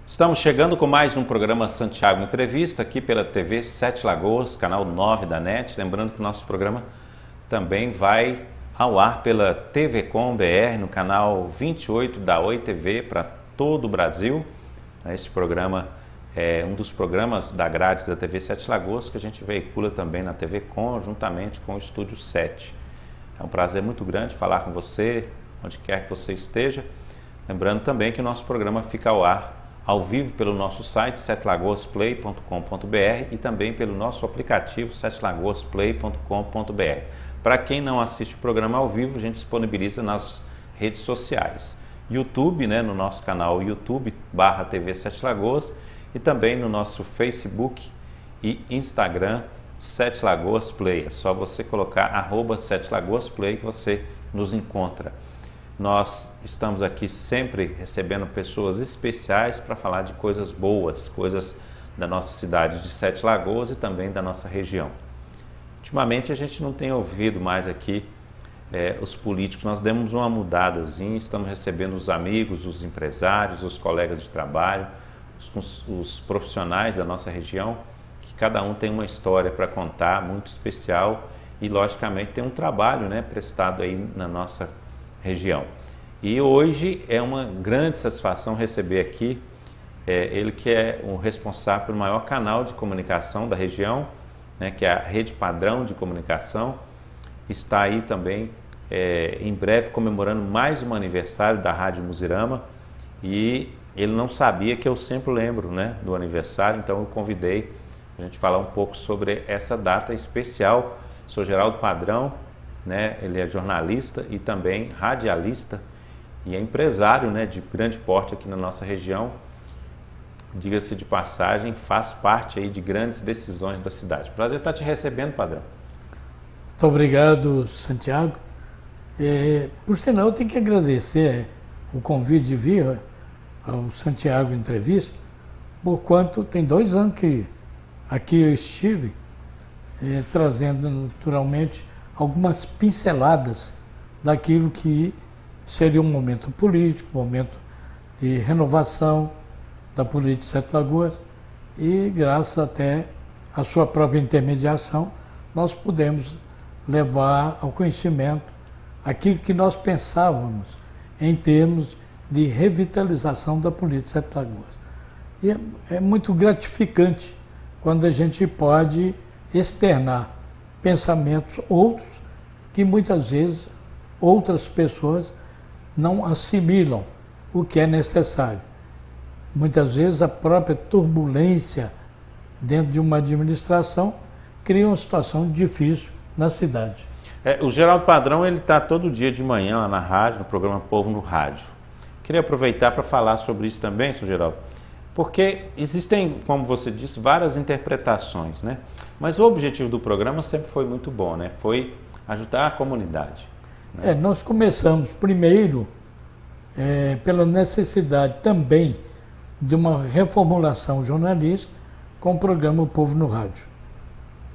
Estamos chegando com mais um programa Santiago Entrevista aqui pela TV Sete Lagoas, canal 9 da NET. Lembrando que o nosso programa também vai ao ar pela TV Com BR, no canal 28 da Oi TV para todo o Brasil. Este programa é um dos programas da grade da TV Sete Lagoas que a gente veicula também na TV Com, juntamente com o Estúdio 7. É um prazer muito grande falar com você, onde quer que você esteja. Lembrando também que o nosso programa fica ao vivo pelo nosso site setelagoasplay.com.br e também pelo nosso aplicativo setelagoasplay.com.br. Para quem não assiste o programa ao vivo, a gente disponibiliza nas redes sociais. YouTube, no nosso canal YouTube/TV Sete Lagoas e também no nosso Facebook e Instagram Sete Lagoas Play. É só você colocar @setelagoasplay que você nos encontra. Nós estamos aqui sempre recebendo pessoas especiais para falar de coisas boas, coisas da nossa cidade de Sete Lagoas e também da nossa região. Ultimamente a gente não tem ouvido mais aqui os políticos, nós demos uma mudadazinha, estamos recebendo os amigos, os empresários, os colegas de trabalho, os profissionais da nossa região, que cada um tem uma história para contar, muito especial e logicamente tem um trabalho prestado aí na nossa região. E hoje é uma grande satisfação receber aqui ele que é o responsável pelo maior canal de comunicação da região, que é a Rede Padrão de Comunicação. Está aí também em breve comemorando mais um aniversário da Rádio Muzirama e ele não sabia que eu sempre lembro do aniversário, então eu convidei a gente falar um pouco sobre essa data especial. Sou Geraldo Padrão, ele é jornalista e também radialista e é empresário de grande porte aqui na nossa região. Diga-se de passagem, faz parte aí de grandes decisões da cidade. Prazer estar te recebendo, Padrão. Muito obrigado, Santiago. Por sinal, eu tenho que agradecer o convite de vir ao Santiago Entrevista, por quanto tem 2 anos que aqui eu estive trazendo naturalmente algumas pinceladas daquilo que seria um momento político, um momento de renovação da política de Sete Lagoas e graças até à sua própria intermediação nós pudemos levar ao conhecimento aquilo que nós pensávamos em termos de revitalização da política de Sete Lagoas. E é muito gratificante quando a gente pode externar pensamentos outros que muitas vezes outras pessoas não assimilam o que é necessário. Muitas vezes a própria turbulência dentro de uma administração cria uma situação difícil na cidade. O Geraldo Padrão ele está todo dia de manhã lá na rádio, no programa Povo no Rádio. Queria aproveitar para falar sobre isso também, Sr. Geraldo, porque existem, como você disse, várias interpretações, Mas o objetivo do programa sempre foi muito bom, Foi ajudar a comunidade. Nós começamos primeiro pela necessidade também de uma reformulação jornalística com o programa O Povo no Rádio.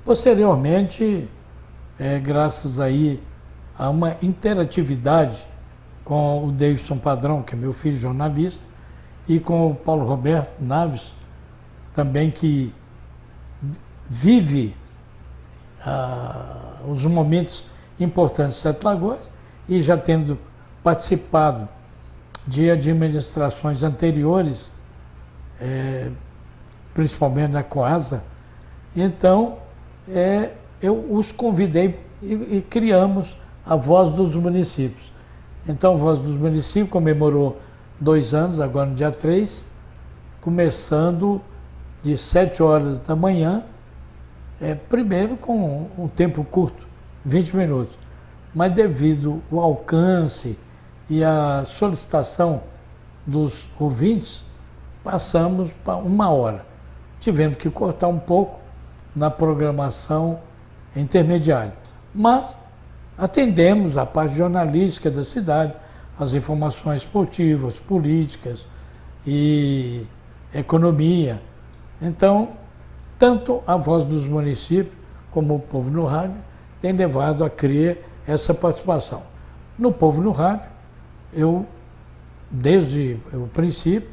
Posteriormente, graças aí a uma interatividade com o Davidson Padrão, que é meu filho jornalista, e com o Paulo Roberto Naves, também que vive os momentos importantes de Sete Lagoas e já tendo participado de administrações anteriores, principalmente da Coasa. Então, eu os convidei e criamos a Voz dos Municípios. Então, a Voz dos Municípios comemorou 2 anos, agora no dia 3, começando de 7 horas da manhã, primeiro com um tempo curto, 20 minutos, mas devido ao alcance e à solicitação dos ouvintes, passamos para 1 hora, tivendo que cortar um pouco na programação intermediária. Mas atendemos a parte jornalística da cidade, as informações esportivas, políticas e economia. Então, tanto a Voz dos Municípios como o Povo no Rádio tem levado a criar essa participação. No Povo no Rádio, eu desde o princípio,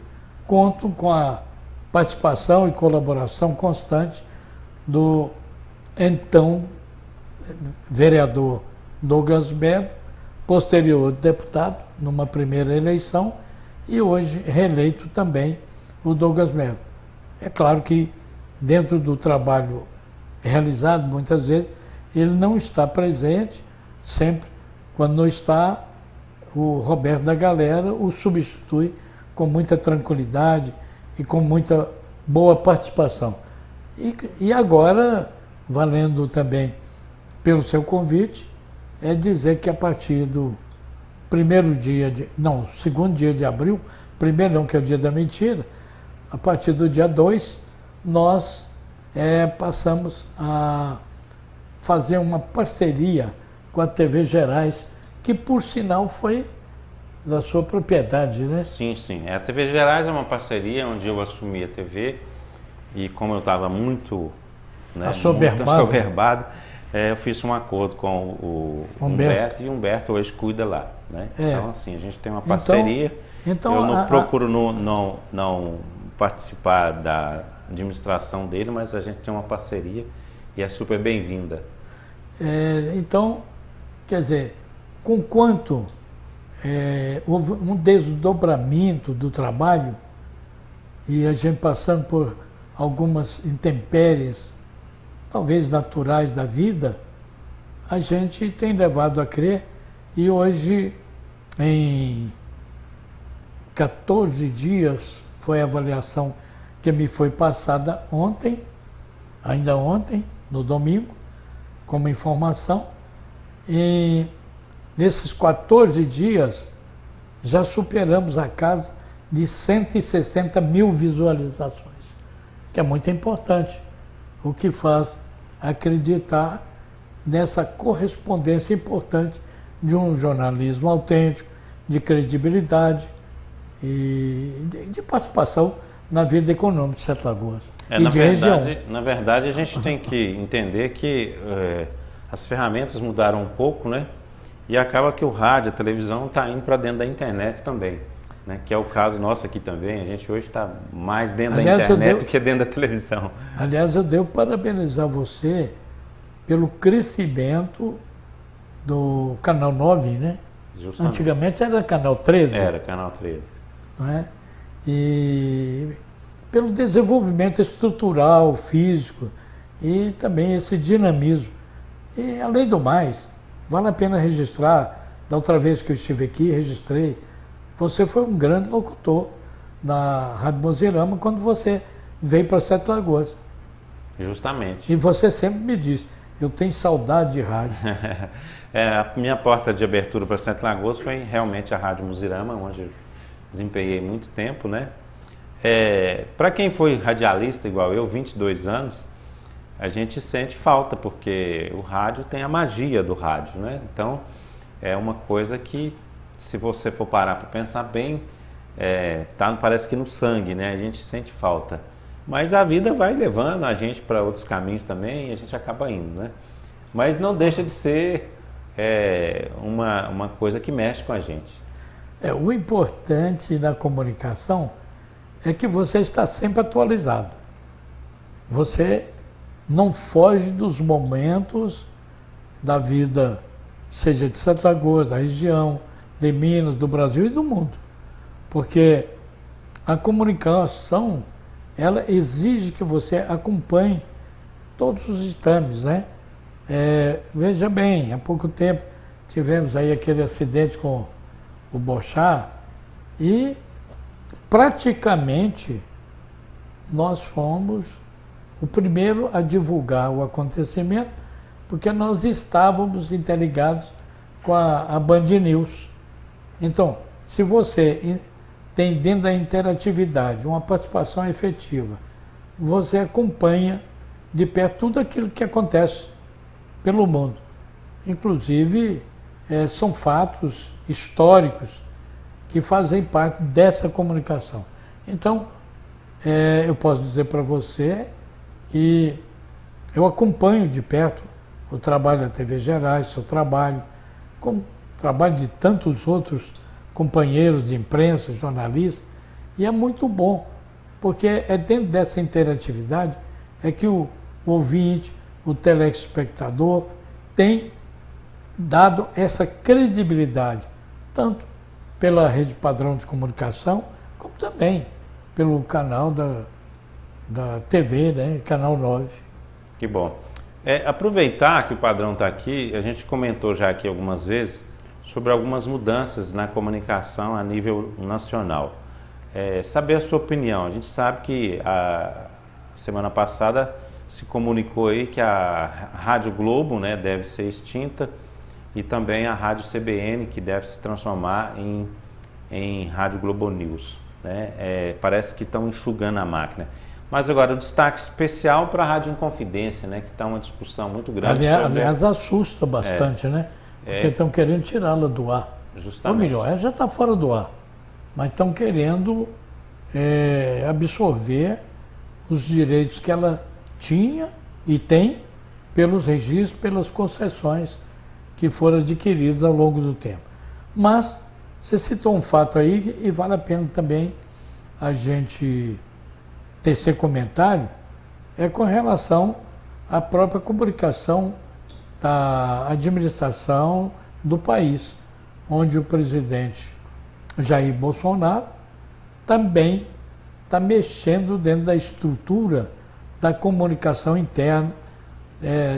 conto com a participação e colaboração constante do então vereador Douglas Melo, posterior deputado numa primeira eleição e hoje reeleito também o Douglas Melo. É claro que dentro do trabalho realizado, muitas vezes, ele não está presente, sempre quando não está, o Roberto da Galera o substitui com muita tranquilidade e com muita boa participação. E agora, valendo também pelo seu convite, é dizer que a partir do segundo dia de abril, primeiro não, que é o dia da mentira, a partir do dia 2, nós passamos a fazer uma parceria com a TV Gerais, que por sinal foi da sua propriedade, né? Sim, sim. A TV Gerais é uma parceria onde eu assumi a TV e como eu estava muito, né, assoberbado, eu fiz um acordo com o Humberto e o Humberto hoje cuida lá, né? Então, assim, a gente tem uma parceria. Então, eu não procuro não participar da administração dele, mas a gente tem uma parceria e é super bem-vinda. Então, quer dizer, com quanto houve um desdobramento do trabalho e a gente passando por algumas intempéries, talvez naturais da vida, a gente tem levado a crer e hoje, em 14 dias, foi a avaliação que me foi passada ontem, ainda ontem, no domingo, como informação, e nesses 14 dias já superamos a casa de 160 mil visualizações, que é muito importante, o que faz acreditar nessa correspondência importante de um jornalismo autêntico, de credibilidade e de participação na vida econômica de Sete Lagoas e de região. Na verdade, a gente tem que entender que as ferramentas mudaram um pouco, né? E acaba que o rádio, a televisão está indo para dentro da internet também, né? Que é o caso nosso aqui também. A gente hoje está mais dentro da internet do que dentro da televisão. Aliás, eu devo parabenizar você pelo crescimento do Canal 9, né? Justamente. Antigamente era Canal 13. Era Canal 13. Não é? E pelo desenvolvimento estrutural, físico e também esse dinamismo. E, além do mais, vale a pena registrar, da outra vez que eu estive aqui, registrei, você foi um grande locutor da Rádio Mozirama quando você veio para Sete Lagoas. Justamente. E você sempre me disse, eu tenho saudade de rádio. A minha porta de abertura para Sete Lagoas foi realmente a Rádio Mozirama, onde eu desempenhei muito tempo, né? Para quem foi radialista igual eu, 22 anos, a gente sente falta, porque o rádio tem a magia do rádio, né? Então, é uma coisa que, se você for parar para pensar bem, parece que no sangue, né? A gente sente falta. Mas a vida vai levando a gente para outros caminhos também e a gente acaba indo, né? Mas não deixa de ser uma coisa que mexe com a gente. O importante da comunicação é que você está sempre atualizado. Você não foge dos momentos da vida, seja de Sete Lagoas, da região, de Minas, do Brasil e do mundo. Porque a comunicação, ela exige que você acompanhe todos os ditames, né? Veja bem, há pouco tempo tivemos aí aquele acidente com o Bochá e praticamente nós fomos o primeiro a divulgar o acontecimento, porque nós estávamos interligados com a Band News. Então, se você tem dentro da interatividade uma participação efetiva, você acompanha de perto tudo aquilo que acontece pelo mundo. Inclusive, são fatos históricos que fazem parte dessa comunicação. Então, eu posso dizer para você que eu acompanho de perto o trabalho da TV Gerais, seu trabalho, como o trabalho de tantos outros companheiros de imprensa, jornalistas, e é muito bom, porque é dentro dessa interatividade é que o ouvinte, o telespectador tem dado essa credibilidade, tanto pela rede padrão de comunicação, como também pelo canal da TV, né, Canal 9. Que bom. Aproveitar que o Padrão está aqui, a gente comentou já aqui algumas vezes sobre algumas mudanças na comunicação a nível nacional. Saber a sua opinião. A gente sabe que a semana passada se comunicou aí que a Rádio Globo, né, deve ser extinta, e também a Rádio CBN, que deve se transformar em Rádio Globo News, né? Parece que estão enxugando a máquina. Mas agora o destaque especial para a Rádio Inconfidência, né, que está uma discussão muito grande. Aliás, assusta bastante, né? Porque estão querendo tirá-la do ar. Justamente. Ou melhor, ela já está fora do ar, mas estão querendo absorver os direitos que ela tinha e tem pelos registros, pelas concessões que foram adquiridas ao longo do tempo. Mas você citou um fato aí e vale a pena também a gente tecer comentário, com relação à própria comunicação da administração do país, onde o presidente Jair Bolsonaro também está mexendo dentro da estrutura da comunicação interna,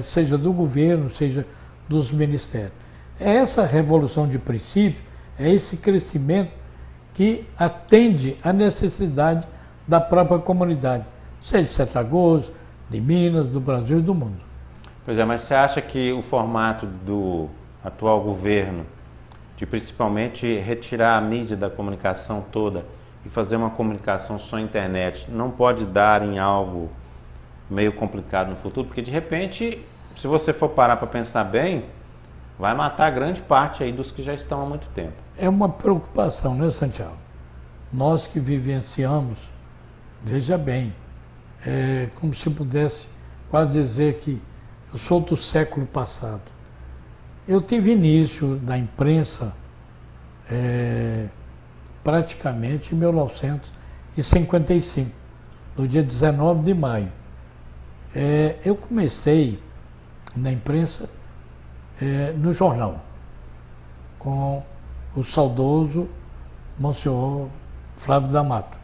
seja do governo, seja dos ministérios. É essa revolução de princípio, é esse crescimento que atende à necessidade da própria comunidade, seja de Sete Lagoas, de Minas, do Brasil e do mundo. Pois é, mas você acha que o formato do atual governo, de principalmente retirar a mídia da comunicação toda e fazer uma comunicação só internet, não pode dar em algo meio complicado no futuro? Porque de repente, se você for parar para pensar bem, vai matar grande parte aí dos que já estão há muito tempo. É uma preocupação, né, Santiago? Nós que vivenciamos, veja bem, é como se pudesse quase dizer que eu sou do século passado. Eu tive início da imprensa praticamente em 1955, no dia 19 de maio. Eu comecei na imprensa no jornal, com o saudoso Monsenhor Flávio D'Amato,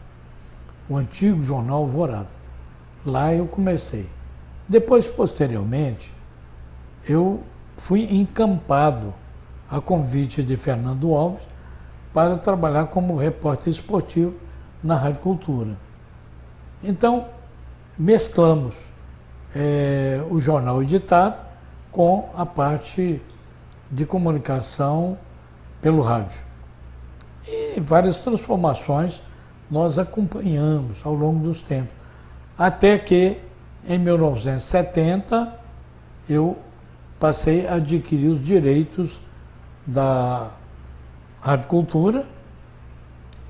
o antigo jornal Alvorada. Lá eu comecei. Depois, posteriormente, eu fui encampado a convite de Fernando Alves para trabalhar como repórter esportivo na Rádio Cultura. Então, mesclamos o jornal editado com a parte de comunicação pelo rádio. E várias transformações nós acompanhamos ao longo dos tempos. Até que, em 1970, eu passei a adquirir os direitos da Rádio Cultura,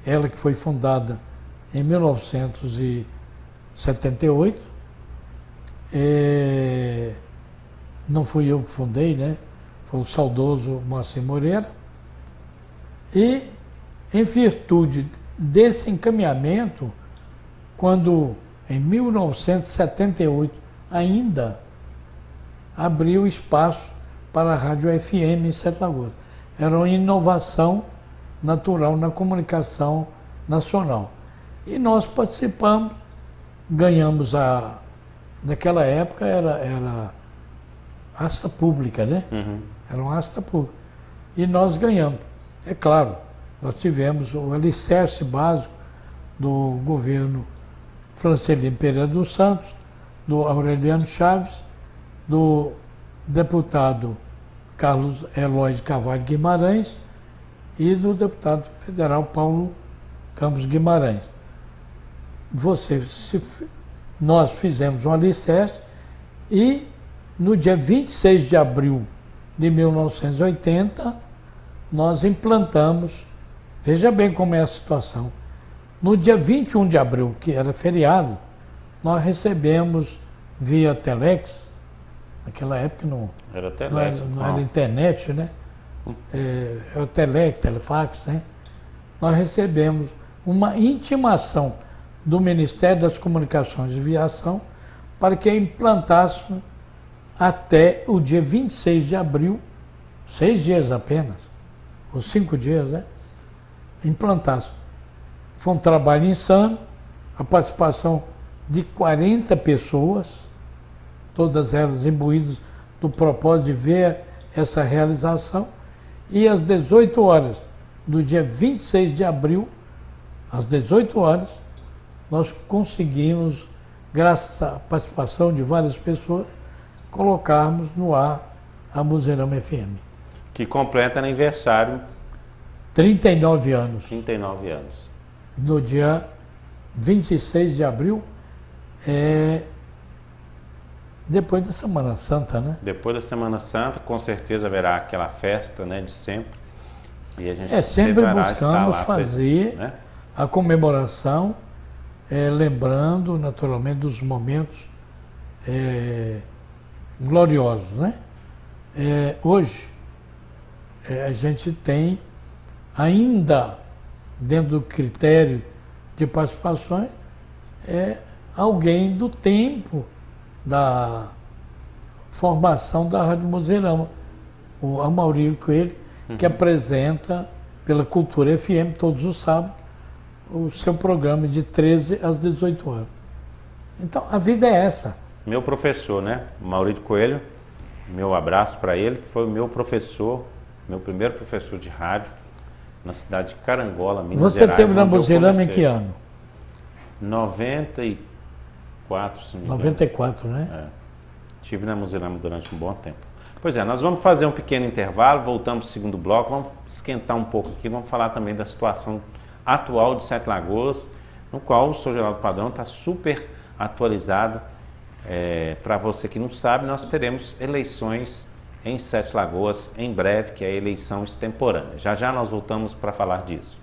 ela que foi fundada em 1978. Não fui eu que fundei, né? Foi o saudoso Moacir Moreira. E, em virtude desse encaminhamento, quando em 1978 ainda abriu espaço para a Rádio FM em Sete Lagoas. Era uma inovação natural na comunicação nacional. E nós participamos, ganhamos naquela época era asta pública, né? Uhum. Era uma asta pública. E nós ganhamos. É claro, nós tivemos o alicerce básico do governo Francelino Pereira dos Santos, do Aureliano Chaves, do deputado Carlos Eloy de Carvalho Guimarães e do deputado federal Paulo Campos Guimarães. Nós fizemos um alicerce e no dia 26 de abril de 1980 nós implantamos, veja bem como é a situação, no dia 21 de abril, que era feriado, nós recebemos via Telex, naquela época não era internet, né? É o Telex, Telefax, né? nós recebemos uma intimação do Ministério das Comunicações e Aviação para que implantássemos até o dia 26 de abril, 6 dias apenas, ou 5 dias, né? Implantássemos. Foi um trabalho insano, a participação de 40 pessoas, todas elas imbuídas do propósito de ver essa realização, e às 18 horas do dia 26 de abril, às 18 horas, nós conseguimos, graças à participação de várias pessoas, colocarmos no ar a Museirama FM. Que completa aniversário. 39 anos. 39 anos. No dia 26 de abril, depois da Semana Santa, né? Depois da Semana Santa, com certeza haverá aquela festa, né, de sempre. E a gente sempre buscamos fazer, né, a comemoração, lembrando naturalmente dos momentos gloriosos, né? Hoje, a gente tem ainda, dentro do critério de participações, alguém do tempo da formação da Rádio Museirama, o Amaury Coelho, que apresenta pela Cultura FM todos os sábados o seu programa de 13 às 18 horas. Então, a vida é essa. Meu professor, né? Maurício Coelho, meu abraço para ele, que foi o meu professor, meu primeiro professor de rádio, na cidade de Carangola, Minas Gerais. Você teve na Museirama em que ano? 94, se não me engano. 94, né? Estive na Museirama durante um bom tempo. Pois é, nós vamos fazer um pequeno intervalo, voltamos para o segundo bloco, vamos esquentar um pouco aqui, vamos falar também da situação atual de Sete Lagoas, no qual o Sr. Geraldo Padrão está super atualizado. Para você que não sabe, nós teremos eleições em Sete Lagoas em breve, que é a eleição extemporânea. Já já nós voltamos para falar disso.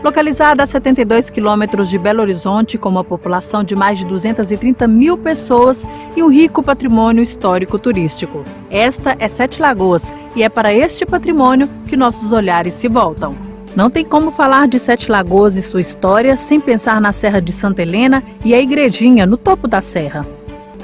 Localizada a 72 quilômetros de Belo Horizonte, com uma população de mais de 230 mil pessoas e um rico patrimônio histórico turístico. Esta é Sete Lagoas e é para este patrimônio que nossos olhares se voltam. Não tem como falar de Sete Lagoas e sua história sem pensar na Serra de Santa Helena e a igrejinha no topo da serra.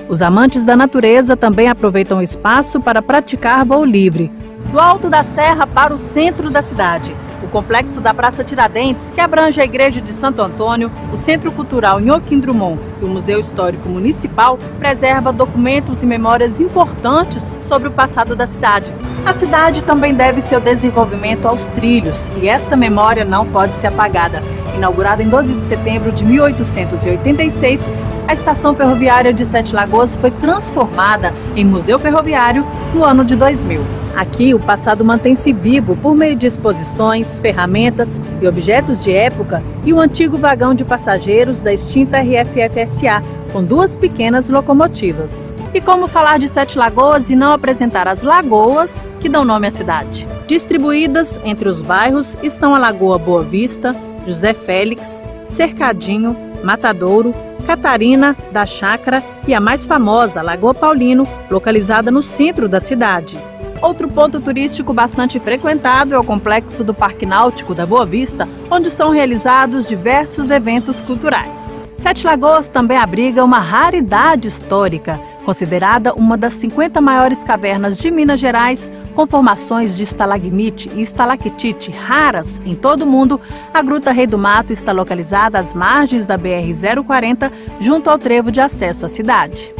Os amantes da natureza também aproveitam o espaço para praticar voo livre, do alto da serra para o centro da cidade. O complexo da Praça Tiradentes, que abrange a Igreja de Santo Antônio, o Centro Cultural Joaquim Drummond e o Museu Histórico Municipal, preserva documentos e memórias importantes sobre o passado da cidade. A cidade também deve seu desenvolvimento aos trilhos, e esta memória não pode ser apagada. Inaugurada em 12 de setembro de 1886, a estação ferroviária de Sete Lagoas foi transformada em Museu Ferroviário no ano de 2000. Aqui, o passado mantém-se vivo por meio de exposições, ferramentas e objetos de época e o antigo vagão de passageiros da extinta RFFSA, com 2 pequenas locomotivas. E como falar de Sete Lagoas e não apresentar as lagoas que dão nome à cidade? Distribuídas entre os bairros estão a Lagoa Boa Vista, José Félix, Cercadinho, Matadouro, Catarina, da Chácara e a mais famosa, Lagoa Paulino, localizada no centro da cidade. Outro ponto turístico bastante frequentado é o complexo do Parque Náutico da Boa Vista, onde são realizados diversos eventos culturais. Sete Lagoas também abriga uma raridade histórica, considerada uma das 50 maiores cavernas de Minas Gerais, com formações de estalagmite e estalactite raras em todo o mundo. A Gruta Rei do Mato está localizada às margens da BR-040, junto ao trevo de acesso à cidade.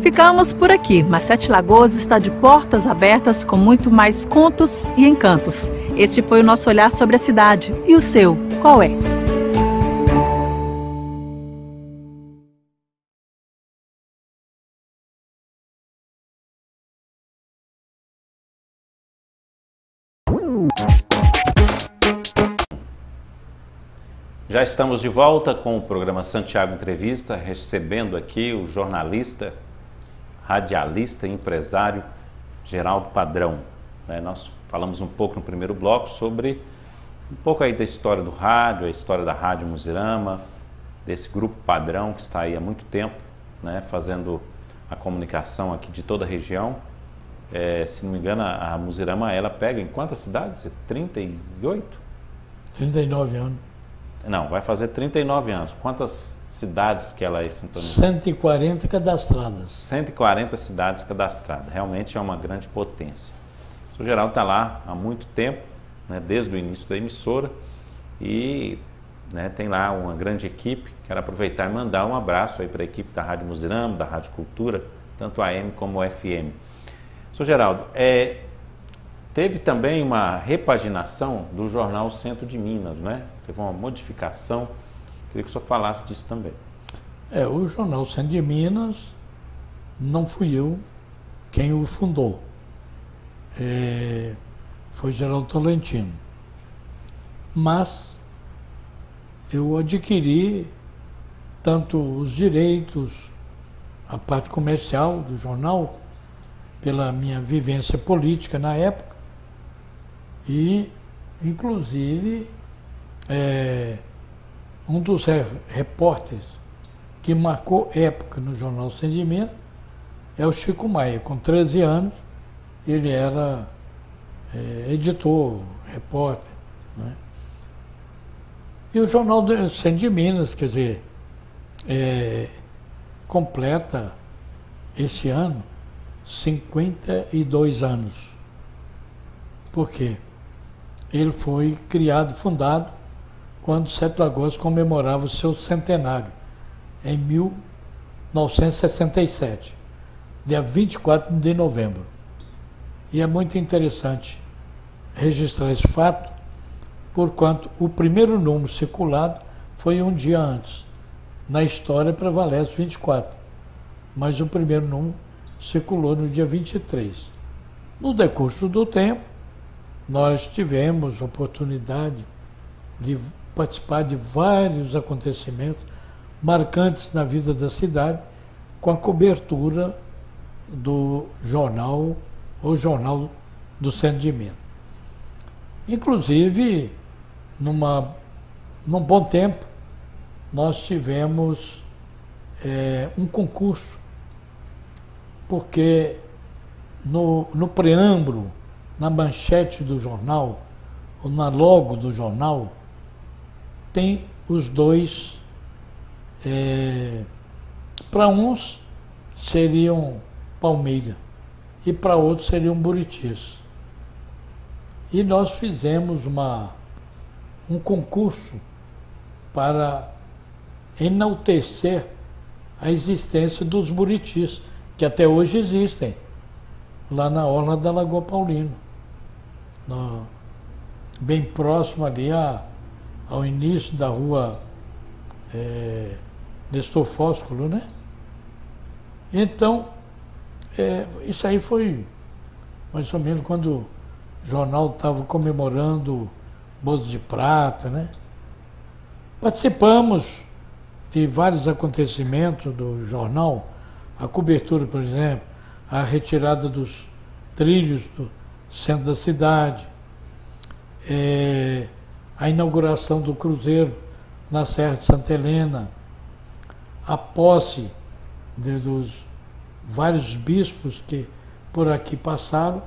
Ficamos por aqui, mas Sete Lagoas está de portas abertas com muito mais contos e encantos. Este foi o nosso olhar sobre a cidade. E o seu, qual é? Já estamos de volta com o programa Santiago Entrevista, recebendo aqui o jornalista, radialista e empresário Geraldo Padrão. Nós falamos um pouco no primeiro bloco sobre um pouco aí da história do rádio, a história da Rádio Muzirama, desse grupo Padrão que está aí há muito tempo, fazendo a comunicação aqui de toda a região. Se não me engano, a Muzirama, ela pega em quantas cidades? 38? 39 anos. Não, vai fazer 39 anos. Quantas cidades que ela é sintonizada? 140 cadastradas. 140 cidades cadastradas. Realmente é uma grande potência. O senhor Geraldo está lá há muito tempo, desde o início da emissora, e tem lá uma grande equipe. Quero aproveitar e mandar um abraço aí para a equipe da Rádio Muzirama, da Rádio Cultura, tanto AM como FM. Senhor Geraldo, teve também uma repaginação do jornal Centro de Minas, Teve uma modificação. Queria que o senhor falasse disso também. O jornal Centro de Minas, não fui eu quem o fundou. Foi Geraldo Tolentino. Mas eu adquiri tanto os direitos, a parte comercial do jornal, pela minha vivência política na época, e, inclusive, um dos repórteres que marcou época no jornal Centro de Minas é o Chico Maia. Com 13 anos, ele era editor, repórter. E o jornal Centro de Minas, quer dizer, completa esse ano 52 anos. Por quê? Ele foi criado, fundado, quando Sete Lagoas comemorava o seu centenário, em 1967, dia 24 de novembro. E é muito interessante registrar esse fato, porquanto o primeiro número circulado foi um dia antes. Na história prevalece 24, mas o primeiro número circulou no dia 23. No decurso do tempo, nós tivemos oportunidade de participar de vários acontecimentos marcantes na vida da cidade, com a cobertura do jornal, o Jornal do Centro de Minas. Inclusive, num bom tempo, nós tivemos um concurso, porque no preâmbulo, na manchete do jornal, ou na logo do jornal, tem os dois, para uns seriam Palmeira e para outros seriam Buritis. E nós fizemos um concurso para enaltecer a existência dos Buritis, que até hoje existem, lá na orla da Lagoa Paulino, bem próximo ali ao início da rua Nestor Fósculo, Então, isso aí foi mais ou menos quando o jornal estava comemorando Bodas de Prata, Participamos de vários acontecimentos do jornal, a cobertura, por exemplo, a retirada dos trilhos do centro da cidade, a inauguração do cruzeiro na Serra de Santa Helena, a posse dos vários bispos que por aqui passaram,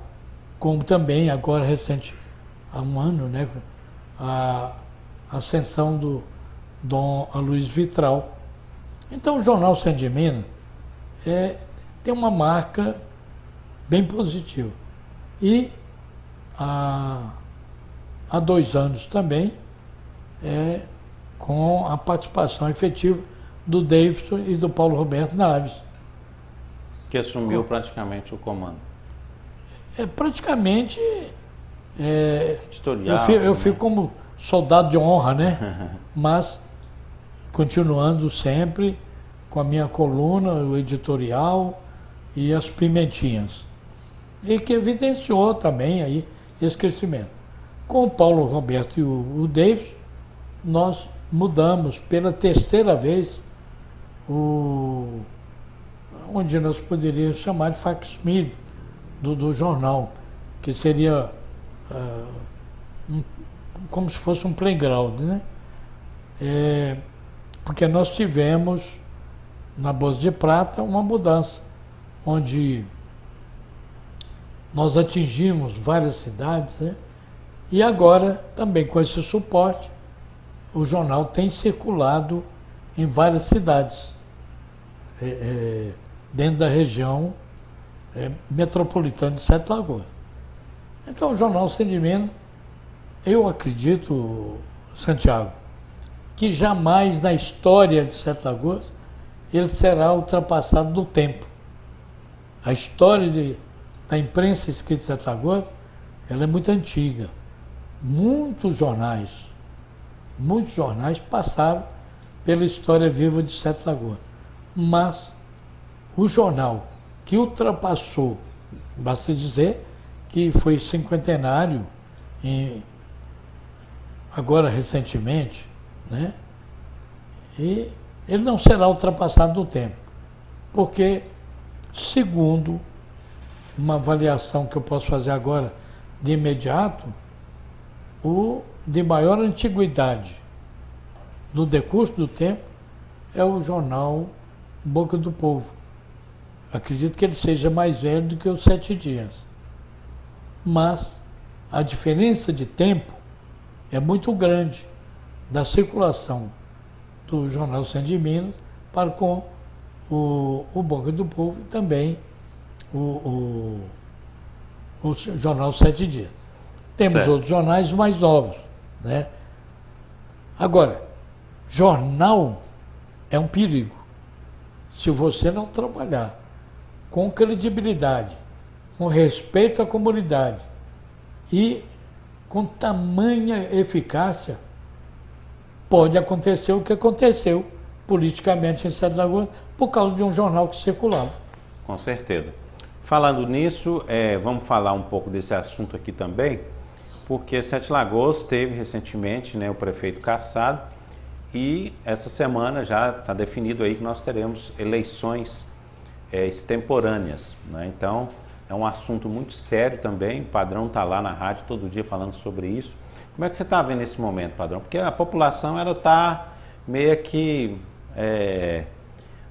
como também, agora recente, há um ano, a ascensão do Dom Aloysio Vitral. Então o jornal Centro de Minas tem uma marca bem positiva. E há 2 anos também, com a participação efetiva do Davidson e do Paulo Roberto Naves. Que assumiu praticamente o comando. Praticamente, editorial, eu fico como soldado de honra, Mas continuando sempre com a minha coluna, o editorial e as pimentinhas. E que evidenciou também aí esse crescimento. Com o Paulo Roberto e o Davis, nós mudamos pela terceira vez onde nós poderíamos chamar de facsímile do jornal, que seria como se fosse um playground, né? Porque nós tivemos na Bolsa de Prata uma mudança, onde nós atingimos várias cidades, né? E agora, também com esse suporte, o jornal tem circulado em várias cidades, dentro da região metropolitana de Sete Lagoas. Então, o Jornal Sem de Minas, eu acredito, Santiago, que jamais na história de Sete Lagoas ele será ultrapassado no tempo. A história da imprensa escrita de Sete Lagoas, ela é muito antiga. Muitos jornais passaram pela história viva de Sete Lagoas. Mas o jornal que ultrapassou, basta dizer que foi cinquentenário agora recentemente, né? E ele não será ultrapassado no tempo, porque, segundo uma avaliação que eu posso fazer agora de imediato, o de maior antiguidade no decurso do tempo é o jornal Boca do Povo. Acredito que ele seja mais velho do que os 7 Dias. Mas a diferença de tempo é muito grande da circulação do Jornal Sem de Minas para com o Boca do Povo e também o Jornal 7 Dias. Temos certo. Outros jornais mais novos, né? Agora, jornal é um perigo. Se você não trabalhar com credibilidade, com respeito à comunidade e com tamanha eficácia, pode acontecer o que aconteceu politicamente em Sete Lagoas por causa de um jornal que circulava. Com certeza. Falando nisso, vamos falar um pouco desse assunto aqui também, porque Sete Lagoas teve recentemente, né, o prefeito cassado, e essa semana já está definido aí que nós teremos eleições extemporâneas, né? Então é um assunto muito sério também. O Padrão está lá na rádio todo dia falando sobre isso. Como é que você está vendo esse momento, Padrão? Porque a população ela está meio que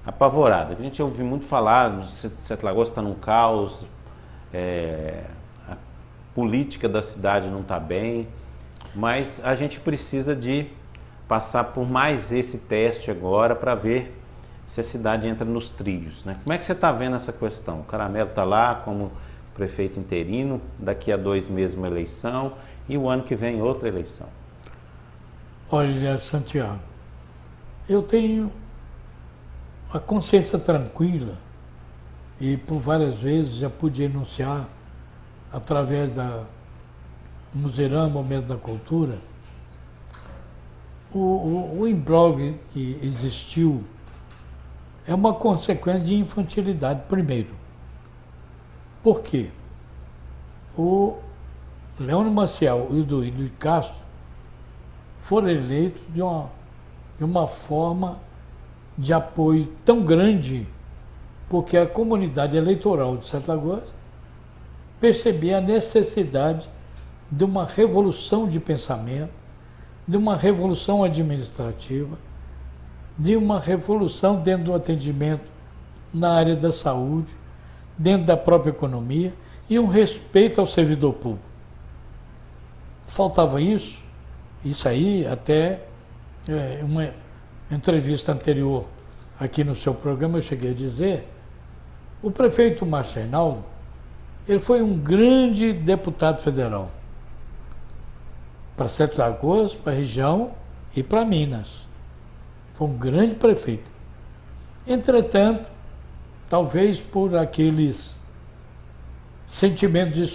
apavorada. A gente ouve muito falar, Sete Lagoas está num caos, a política da cidade não está bem, mas a gente precisa de passar por mais esse teste agora para ver se a cidade entra nos trilhos, né? Como é que você está vendo essa questão? O Caramelo está lá como prefeito interino, daqui a 2 meses uma eleição e o ano que vem outra eleição. Olha, Santiago, eu tenho a consciência tranquila e por várias vezes já pude enunciar através da Museirão, Momento da Cultura, o imbróglio que existiu é uma consequência de infantilidade, primeiro. Por quê? O Leônio Maciel e o Duílio Castro foram eleitos de uma forma de apoio tão grande, porque a comunidade eleitoral de Sete Lagoas percebia a necessidade de uma revolução de pensamento, de uma revolução administrativa, de uma revolução dentro do atendimento na área da saúde, dentro da própria economia e um respeito ao servidor público. Faltava isso aí até uma entrevista anterior aqui no seu programa eu cheguei a dizer, o prefeito Márcio Reinaldo, ele foi um grande deputado federal para Sete Lagoas, para a região e para Minas. Foi um grande prefeito. Entretanto, talvez por aqueles sentimentos de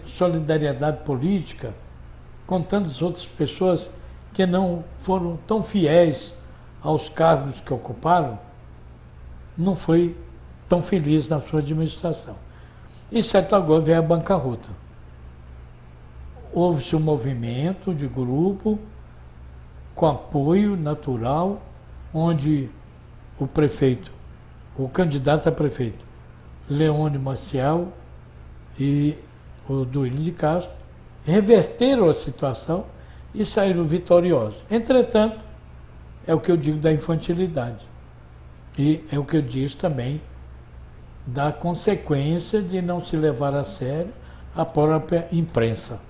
solidariedade política com tantas outras pessoas que não foram tão fiéis aos cargos que ocuparam, não foi tão feliz na sua administração. E Sete Lagoas veio à bancarrota. Houve-se um movimento de grupo com apoio natural, onde o prefeito, o candidato a prefeito, Leone Maciel e o Duílio de Castro, reverteram a situação e saíram vitoriosos. Entretanto, é o que eu digo da infantilidade. E é o que eu disse também da consequência de não se levar a sério a própria imprensa.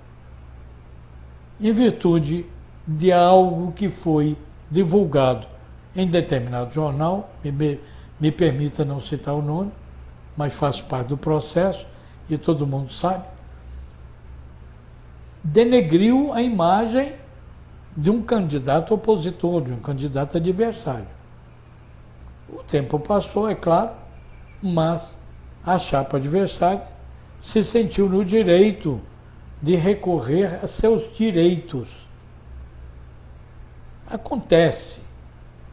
Em virtude de algo que foi divulgado em determinado jornal, me permita não citar o nome, mas faz parte do processo e todo mundo sabe, denegriu a imagem de um candidato opositor, de um candidato adversário. O tempo passou, é claro, mas a chapa adversária se sentiu no direito de recorrer a seus direitos. Acontece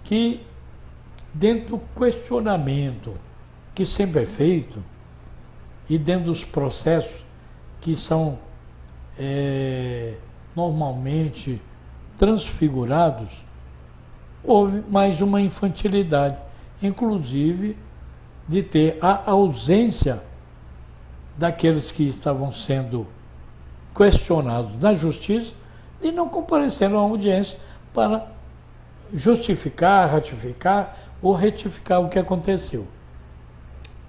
que, dentro do questionamento que sempre é feito, e dentro dos processos que são normalmente transfigurados, houve mais uma infantilidade, inclusive de ter a ausência daqueles que estavam sendo questionados na justiça e não compareceram à audiência para justificar, ratificar ou retificar o que aconteceu.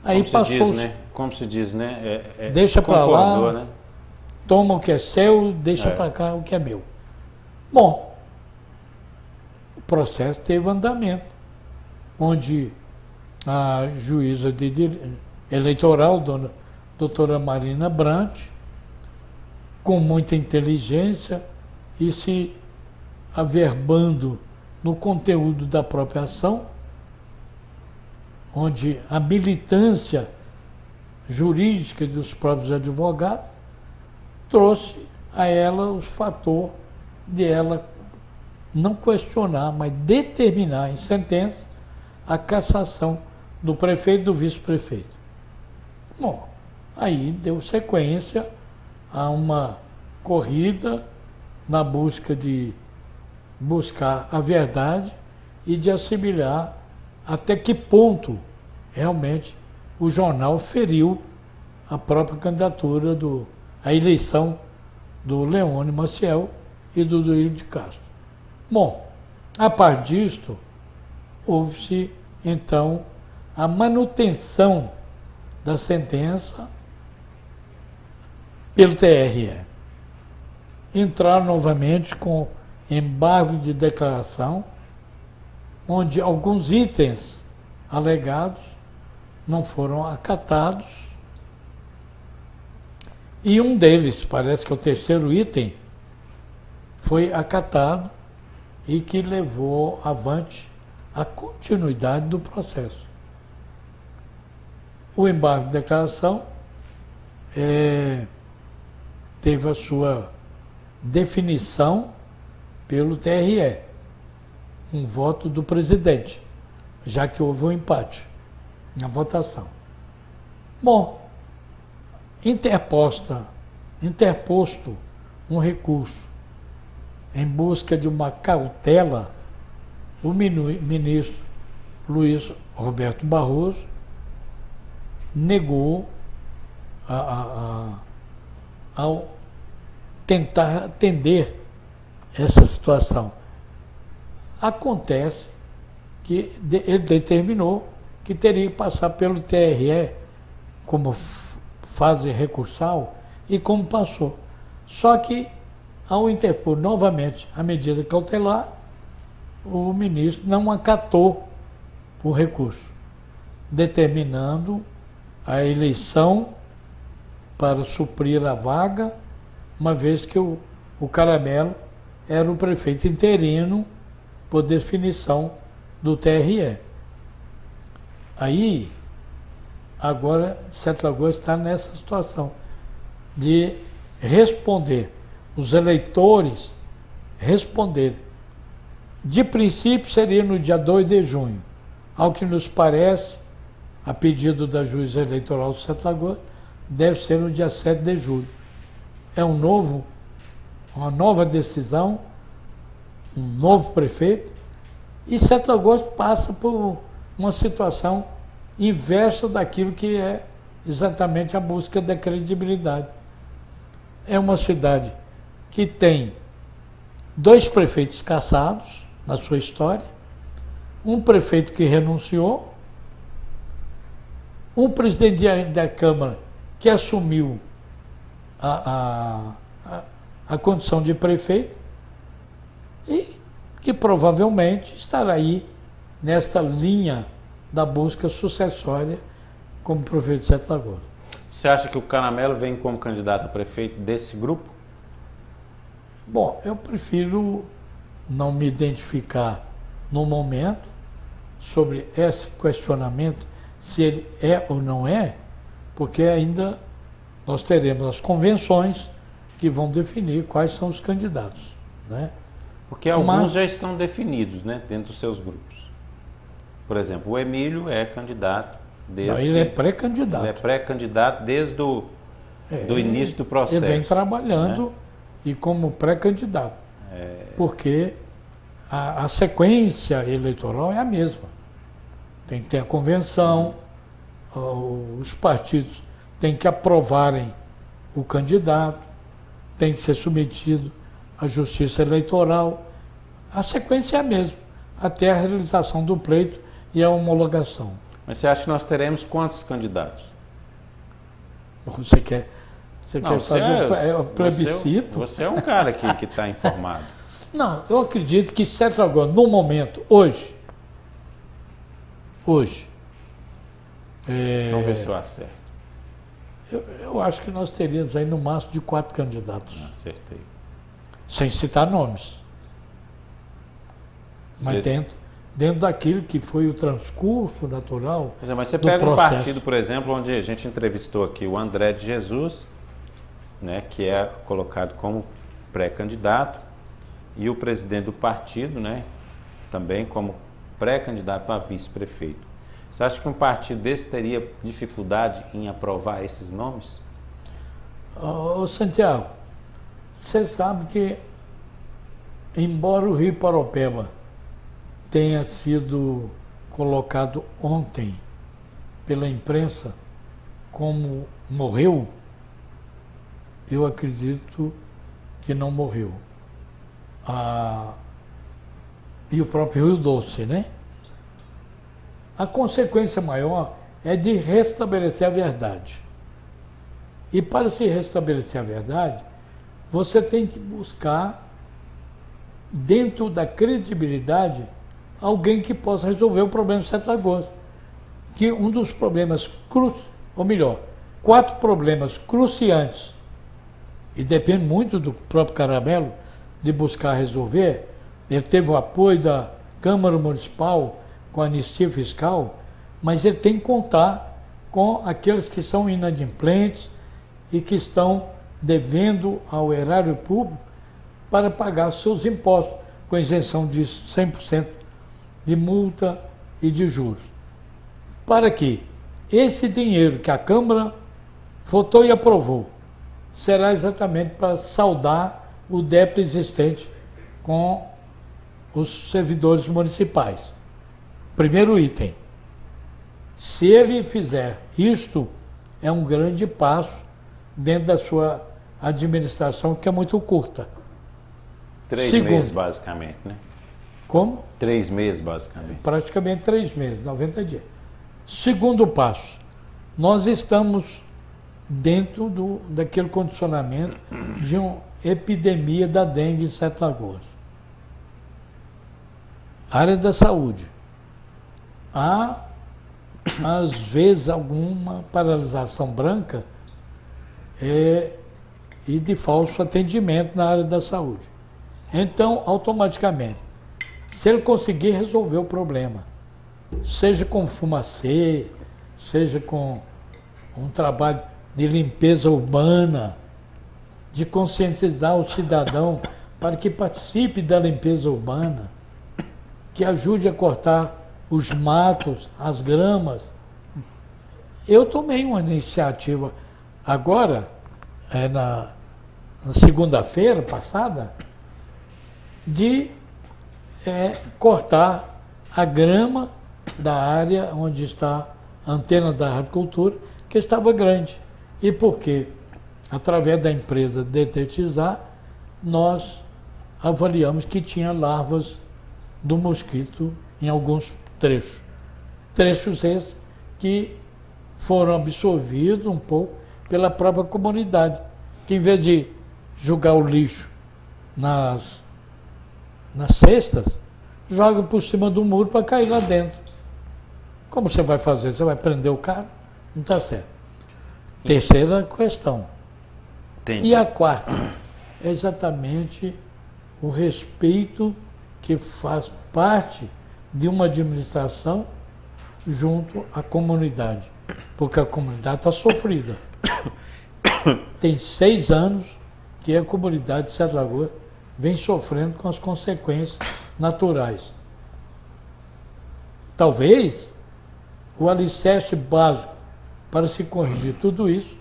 Aí passou. Como se diz, né? Deixa para lá, né? Toma o que é seu, deixa para cá o que é meu. Bom, o processo teve andamento, onde a juíza eleitoral, doutora Marina Brant, com muita inteligência e se averbando no conteúdo da própria ação, onde a militância jurídica dos próprios advogados trouxe a ela o fator de ela não questionar, mas determinar em sentença a cassação do prefeito e do vice-prefeito. Bom, aí deu sequência a uma corrida na busca de buscar a verdade e de assimilar até que ponto realmente o jornal feriu a própria candidatura, a eleição do Leone Maciel e do Duílio de Castro. Bom, a par disto, houve-se então a manutenção da sentença pelo TRE. Entrar novamente com embargo de declaração, onde alguns itens alegados não foram acatados, e um deles, parece que é o terceiro item, foi acatado e que levou avante a continuidade do processo. O embargo de declaração teve a sua definição pelo TRE, um voto do presidente, já que houve um empate na votação. Bom, interposto um recurso em busca de uma cautela, o ministro Luiz Roberto Barroso negou ao tentar atender essa situação. Acontece que ele determinou que teria que passar pelo TRE como fase recursal e como passou. Só que, ao interpor novamente a medida cautelar, o ministro não acatou o recurso, determinando a eleição para suprir a vaga, uma vez que o Caramelo era o prefeito interino por definição do TRE. Aí, agora, Sete Lagoas está nessa situação de responder, os eleitores responder. De princípio, seria no dia 2 de junho. Ao que nos parece, a pedido da juíza eleitoral de Sete Lagoas, deve ser no dia 7 de julho. É uma nova decisão, um novo prefeito, e Sete Lagoas passa por uma situação inversa daquilo que é exatamente a busca da credibilidade. É uma cidade que tem 2 prefeitos cassados na sua história, um prefeito que renunciou, um presidente da Câmara que assumiu a condição de prefeito e que provavelmente estará aí nesta linha da busca sucessória como prefeito de Sete Lagoas. Você acha que o Caramelo vem como candidato a prefeito desse grupo? Bom, eu prefiro não me identificar no momento sobre esse questionamento, se ele é ou não é, porque ainda nós teremos as convenções que vão definir quais são os candidatos, né? Porque alguns já estão definidos, né, dentro dos seus grupos. Por exemplo, o Emílio é candidato desde... Não, ele é pré-candidato. Ele é pré-candidato desde do início do processo. Ele vem trabalhando, né? E como pré-candidato. Porque a sequência eleitoral é a mesma. Tem que ter a convenção, os partidos têm que aprovarem o candidato, tem que ser submetido à justiça eleitoral. A sequência é a mesma, até a realização do pleito e a homologação. Mas você acha que nós teremos quantos candidatos? Você quer fazer o plebiscito? Você é um cara que está informado. Não, eu acredito que Sete Lagoas, no momento, hoje, vamos ver se eu acerto. Eu acho que nós teríamos aí no máximo de 4 candidatos. Acertei. Sem citar nomes. Mas dentro daquilo que foi o transcurso natural. Mas você pega um partido, por exemplo, onde a gente entrevistou aqui o André de Jesus, né, que é colocado como pré-candidato, e o presidente do partido, né, também como pré-candidato a vice-prefeito. Você acha que um partido desse teria dificuldade em aprovar esses nomes? Santiago, você sabe que, embora o Rio Paropeba tenha sido colocado ontem pela imprensa como morreu, eu acredito que não morreu. E o próprio Rio Doce, né? A consequência maior é de restabelecer a verdade. E para se restabelecer a verdade, você tem que buscar, dentro da credibilidade, alguém que possa resolver o problema de Sete Lagoas. Que um dos problemas, ou melhor, 4 problemas cruciantes, e depende muito do próprio Caramelo de buscar resolver. Ele teve o apoio da Câmara Municipal com a anistia fiscal, mas ele tem que contar com aqueles que são inadimplentes e que estão devendo ao erário público para pagar seus impostos, com isenção de 100% de multa e de juros. Para que esse dinheiro que a Câmara votou e aprovou será exatamente para saldar o débito existente com os servidores municipais. Primeiro item. Se ele fizer isto, é um grande passo dentro da sua administração, que é muito curta. 3 meses, basicamente, né? Como? 3 meses, basicamente. Praticamente 3 meses, 90 dias. Segundo passo, nós estamos dentro daquele condicionamento de uma epidemia da dengue em Sete Lagoas. Área da saúde. Há, às vezes, alguma paralisação branca e de falso atendimento na área da saúde. Então, automaticamente, se ele conseguir resolver o problema, seja com fumacê, seja com um trabalho de limpeza urbana, de conscientizar o cidadão para que participe da limpeza urbana, que ajude a cortar os matos, as gramas. Eu tomei uma iniciativa agora, na segunda-feira passada, de é cortar a grama da área onde está a antena da radiocultura, que estava grande. E por quê? Através da empresa Detetizar, nós avaliamos que tinha larvas do mosquito em alguns trechos. Trechos esses que foram absorvidos um pouco pela própria comunidade, que em vez de jogar o lixo nas cestas, joga por cima do muro para cair lá dentro. Como você vai fazer? Você vai prender o cara? Não está certo. Terceira questão. Entendi. E a quarta é exatamente o respeito que faz parte de uma administração junto à comunidade, porque a comunidade está sofrida. Tem 6 anos que a comunidade de Sete Lagoas vem sofrendo com as consequências naturais. Talvez o alicerce básico para se corrigir tudo isso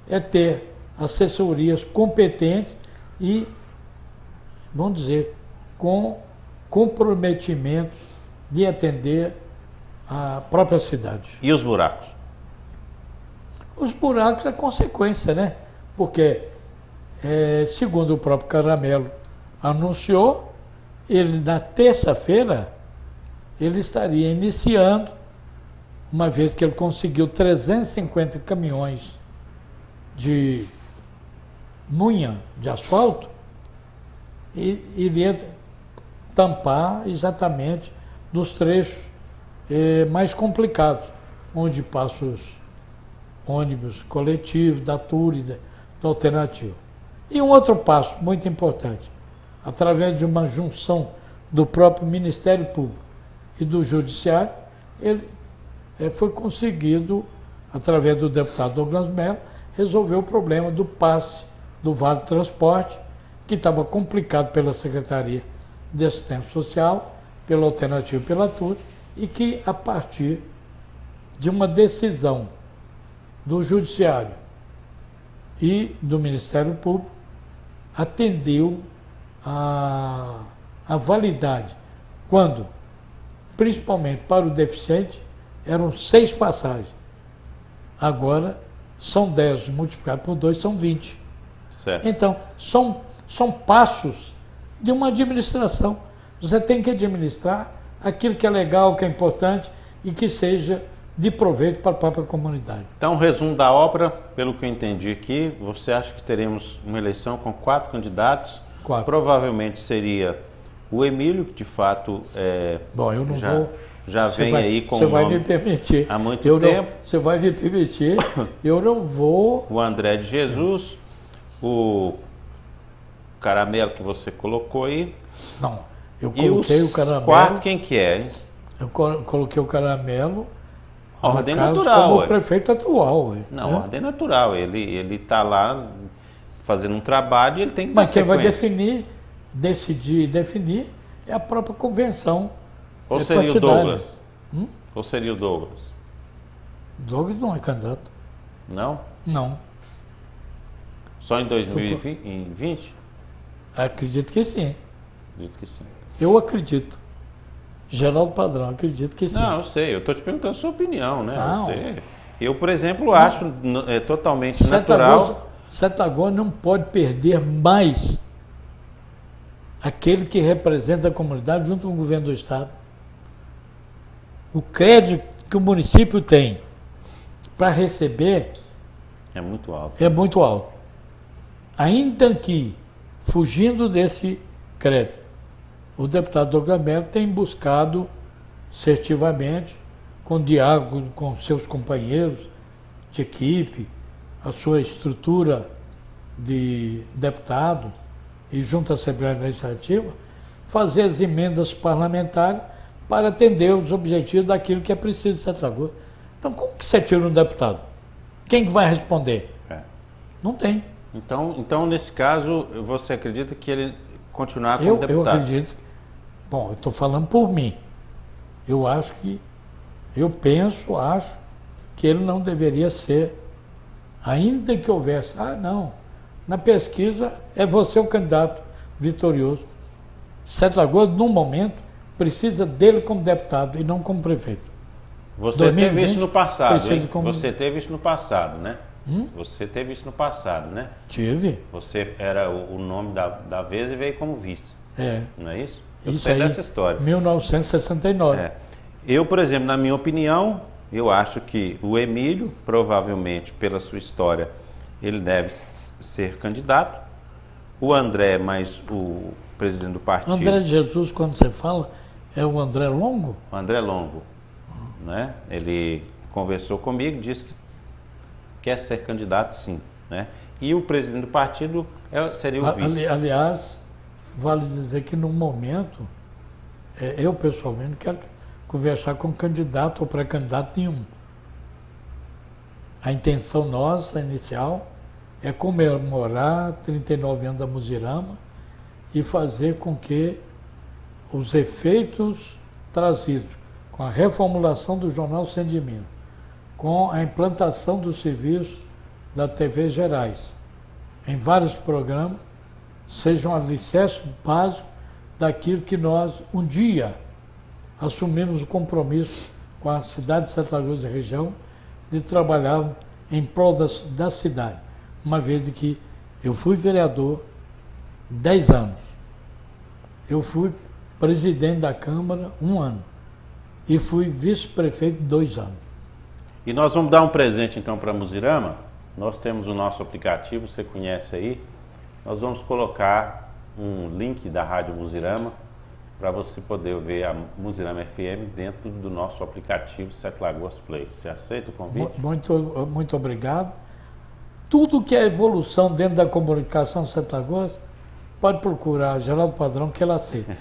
é ter assessorias competentes e, vamos dizer, com comprometimentos de atender a própria cidade. E os buracos? Os buracos é consequência, né? Porque, segundo o próprio Caramelo anunciou, ele na terça-feira ele estaria iniciando, uma vez que ele conseguiu 350 caminhões de munha de asfalto, e iria tampar exatamente nos trechos mais complicados, onde passam os ônibus coletivos, da TUR e do Alternativo. E um outro passo muito importante, através de uma junção do próprio Ministério Público e do Judiciário, ele foi conseguido, através do deputado Douglas Mello, resolver o problema do passe do Vale do Transporte, que estava complicado pela Secretaria de Assistência Social, pela Alternativa e pela TUR, e que, a partir de uma decisão do Judiciário e do Ministério Público, atendeu a validade, quando, principalmente para o deficiente, eram 6 passagens. Agora, são 10, multiplicado por 2, são 20. Certo. Então, são passos de uma administração. Você tem que administrar aquilo que é legal, que é importante e que seja de proveito para a própria comunidade. Então, resumo da obra, pelo que eu entendi aqui, você acha que teremos uma eleição com 4 candidatos? 4. Provavelmente seria o Emílio, que de fato Bom, eu não vou... já vem aí com você o vai nome me permitir. há muito tempo. Você vai me permitir, eu não vou... O André de Jesus, o Caramelo que você colocou aí. Não, eu E coloquei os o Caramelo... 4, quem que é, hein? Eu coloquei o Caramelo... Ordem no caso, natural, como ué. o prefeito atual. Ué. Não, ordem natural. Ele está lá fazendo um trabalho e ele tem que Mas dar quem vai sequência. decidir e definir é a própria convenção Ou seria o partidária. Douglas? Ou seria o Douglas? Douglas não é candidato. Não? Não. Só em 2020? Acredito que sim. Acredito que sim. Eu acredito. Geraldo Padrão, acredito que sim. Não, eu sei. Eu estou te perguntando a sua opinião, né? Não. Eu, por exemplo, acho totalmente natural. Sete Lagoas não pode perder mais aquele que representa a comunidade junto com o governo do Estado. O crédito que o município tem para receber É muito alto. é muito alto. Ainda que, fugindo desse crédito, o deputado Douglas Mello tem buscado assertivamente, com diálogo com seus companheiros de equipe, a sua estrutura de deputado e junto à Assembleia Legislativa, fazer as emendas parlamentares para atender os objetivos daquilo que é preciso de Sete Lagoas. Então, como que você tira um deputado? Quem que vai responder? Não tem. Então, nesse caso, você acredita que ele continuar como deputado? Eu acredito. Bom, eu estou falando por mim. Eu acho que, acho que ele não deveria ser, ainda que houvesse, não, na pesquisa é você o candidato vitorioso. Sete Lagoas, no momento, precisa dele como deputado e não como prefeito. Você teve isso no passado, hein? Como... Você teve isso no passado, né? Você teve isso no passado, né? Tive. Você era o nome da vez e veio como vice. Não é isso? Eu isso sei aí, dessa história. 1969. Eu, por exemplo, na minha opinião, eu acho que o Emílio, provavelmente, pela sua história, ele deve ser candidato. O André, mais o presidente do partido... André de Jesus, quando você fala, é o André Longo? O André Longo. Né? Ele conversou comigo, disse que quer ser candidato, sim. Né? E o presidente do partido seria o vice. Aliás, vale dizer que no momento, eu pessoalmente não quero conversar com candidato ou pré-candidato nenhum. A intenção nossa, inicial, é comemorar 39 anos da Muzirama e fazer com que os efeitos trazidos com a reformulação do Jornal Centro de Minas, com a implantação do serviço da TV Gerais, em vários programas, sejam um alicerce básico daquilo que nós, um dia, assumimos o compromisso com a cidade de Sete Lagoas e região de trabalhar em prol da cidade, uma vez de que eu fui vereador 10 anos, eu fui presidente da Câmara 1 ano e fui vice-prefeito 2 anos. E nós vamos dar um presente então para a Muzirama. Nós temos o nosso aplicativo, você conhece aí. Nós vamos colocar um link da Rádio Muzirama para você poder ver a Muzirama FM dentro do nosso aplicativo Sete Lagoas Play. Você aceita o convite? Muito obrigado. Tudo que é evolução dentro da comunicação Sete Lagoas, pode procurar Geraldo Padrão que ele aceita.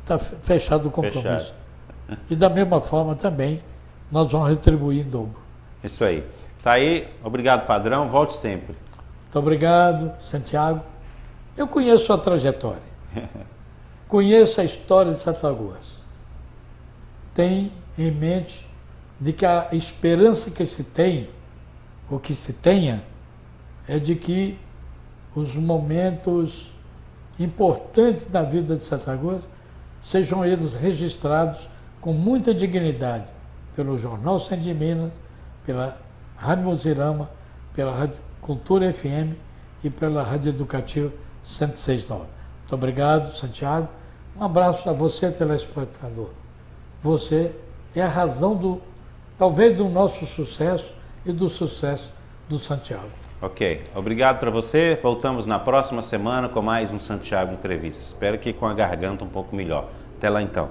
Está fechado o compromisso. Fechado. E da mesma forma também, nós vamos retribuir em dobro. Isso aí. Tá aí. Obrigado, Padrão. Volte sempre. Muito obrigado, Santiago. Eu conheço a trajetória. Conheço a história de Sete Lagoas. Tenho em mente de que a esperança que se tem, ou que se tenha, é de que os momentos importantes da vida de Sete Lagoas sejam eles registrados com muita dignidade pelo Jornal Centro de Minas, pela Rádio Muzirama, pela Rádio Cultura FM e pela Rádio Educativa 106.9. Muito obrigado, Santiago. Um abraço a você, telespectador. Você é a razão talvez do nosso sucesso e do sucesso do Santiago. Ok. Obrigado para você. Voltamos na próxima semana com mais um Santiago Entrevista. Espero que com a garganta um pouco melhor. Até lá então.